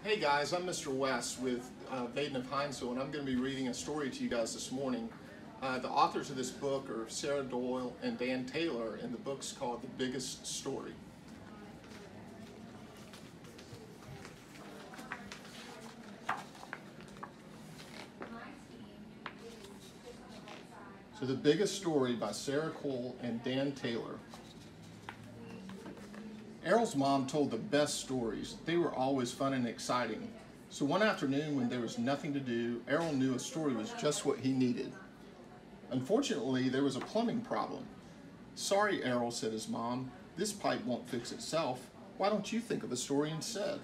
Hey guys, I'm Mr. West with Vaden of Hinesville, and I'm going to be reading a story to you guys this morning. The authors of this book are Sarah Doyle and Dan Taylor, and the book's called The Biggest Story. So The Biggest Story by Sarah Doyle and Dan Taylor. Errol's mom told the best stories. They were always fun and exciting. So one afternoon when there was nothing to do, Errol knew a story was just what he needed. Unfortunately, there was a plumbing problem. "Sorry, Errol," said his mom. "This pipe won't fix itself. Why don't you think of a story instead?"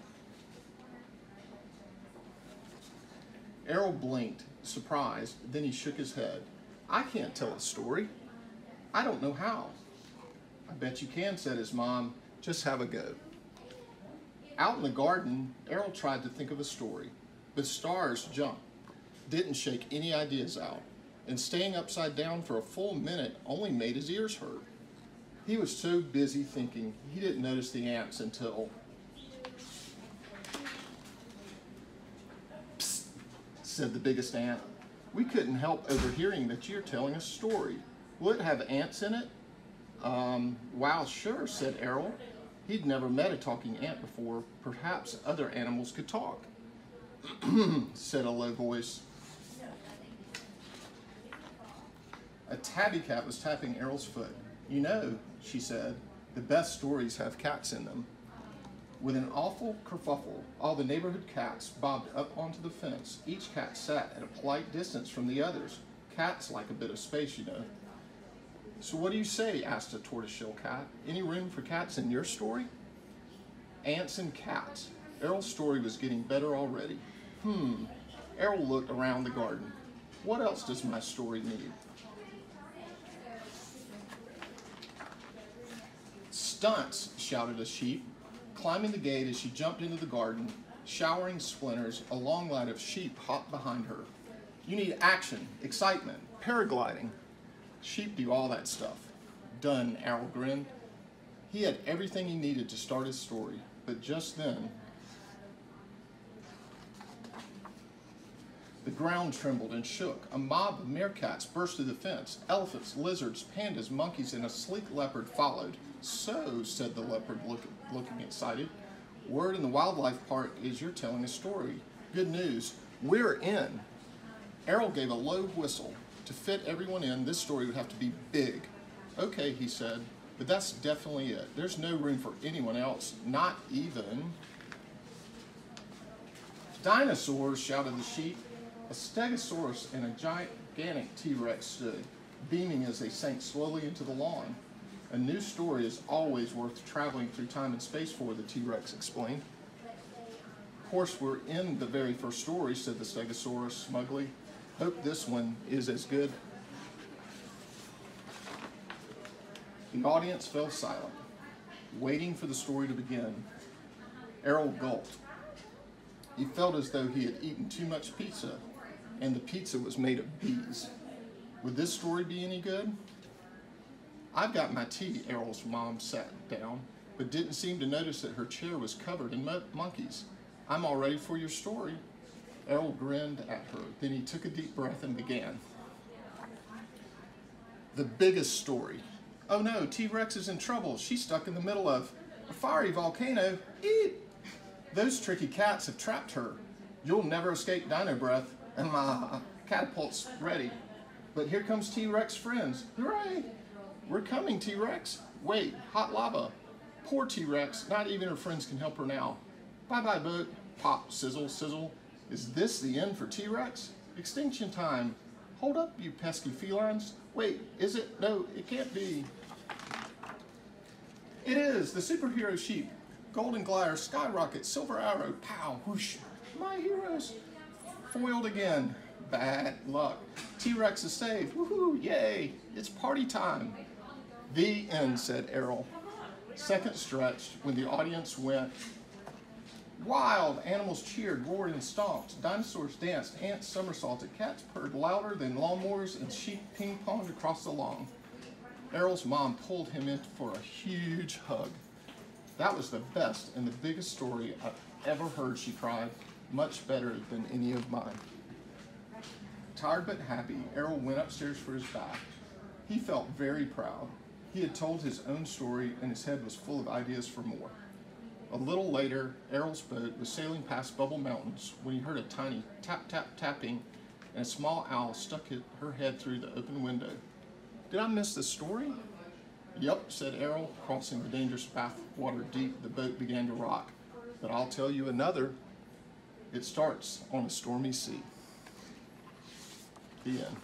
Errol blinked, surprised, then he shook his head. "I can't tell a story. I don't know how." "I bet you can," said his mom. "Just have a go." Out in the garden, Errol tried to think of a story, but stars jumped, didn't shake any ideas out, and staying upside down for a full minute only made his ears hurt. He was so busy thinking, he didn't notice the ants until... "Psst," said the biggest ant. "We couldn't help overhearing that you're telling a story. Will it have ants in it?" Wow, sure," said Errol. He'd never met a talking ant before. Perhaps other animals could talk. Said a low voice. A tabby cat was tapping Errol's foot. "You know," she said, "the best stories have cats in them." With an awful kerfuffle, all the neighborhood cats bobbed up onto the fence. Each cat sat at a polite distance from the others. Cats like a bit of space, you know. "So what do you say?" asked a tortoiseshell cat. "Any room for cats in your story?" Ants and cats. Errol's story was getting better already. Errol looked around the garden. What else does my story need? "Stunts," shouted a sheep, climbing the gate as she jumped into the garden. Showering splinters, a long line of sheep hopped behind her. "You need action, excitement, paragliding." "Sheep do all that stuff." "Done," Errol grinned. He had everything he needed to start his story, but just then, the ground trembled and shook. A mob of meerkats burst through the fence. Elephants, lizards, pandas, monkeys, and a sleek leopard followed. "So," said the leopard, looking excited, "word in the wildlife park is you're telling a story. Good news, we're in." Errol gave a low whistle. To fit everyone in, this story would have to be big. "Okay," he said, "but that's definitely it. There's no room for anyone else, not even..." "Dinosaurs," shouted the sheep. A stegosaurus and a gigantic T-Rex stood, beaming as they sank slowly into the lawn. "A new story is always worth traveling through time and space for," the T-Rex explained. "Of course, we're in the very first story," said the stegosaurus smugly. "Hope this one is as good." The audience fell silent, waiting for the story to begin. Errol gulped. He felt as though he had eaten too much pizza, and the pizza was made of bees. Would this story be any good? "I've got my tea." Errol's mom sat down, but didn't seem to notice that her chair was covered in monkeys. "I'm all ready for your story." Errol grinned at her. Then he took a deep breath and began. "The biggest story. Oh no, T-Rex is in trouble. She's stuck in the middle of a fiery volcano. Eep! Those tricky cats have trapped her. You'll never escape dino breath, and my catapult's ready. But here comes T-Rex friends. Hooray! We're coming, T-Rex. Wait, hot lava. Poor T-Rex, not even her friends can help her now. Bye-bye, boat. Pop, sizzle, sizzle. Is this the end for T-Rex? Extinction time. Hold up, you pesky felines. Wait, is it? No, it can't be. It is, the superhero sheep. Golden glider, skyrocket, silver arrow, pow, whoosh. My heroes. Foiled again. Bad luck. T-Rex is saved. Woohoo, yay. It's party time. "The end," said Errol. Seconds stretched when the audience went wild. Animals cheered, roared, and stomped. Dinosaurs danced, ants somersaulted, cats purred louder than lawnmowers, and sheep ping-ponged across the lawn. Errol's mom pulled him in for a huge hug. That was the best and the biggest story I've ever heard, she cried. Much better than any of mine. Tired but happy, Errol went upstairs for his bath. He felt very proud. He had told his own story, and his head was full of ideas for more. A little later, Errol's boat was sailing past Bubble Mountains when he heard a tiny tap-tap-tapping, and a small owl stuck her head through the open window. Did I miss the story? Yep, said Errol. Crossing the dangerous bathwater deep, the boat began to rock. But I'll tell you another. It starts on a stormy sea. The end.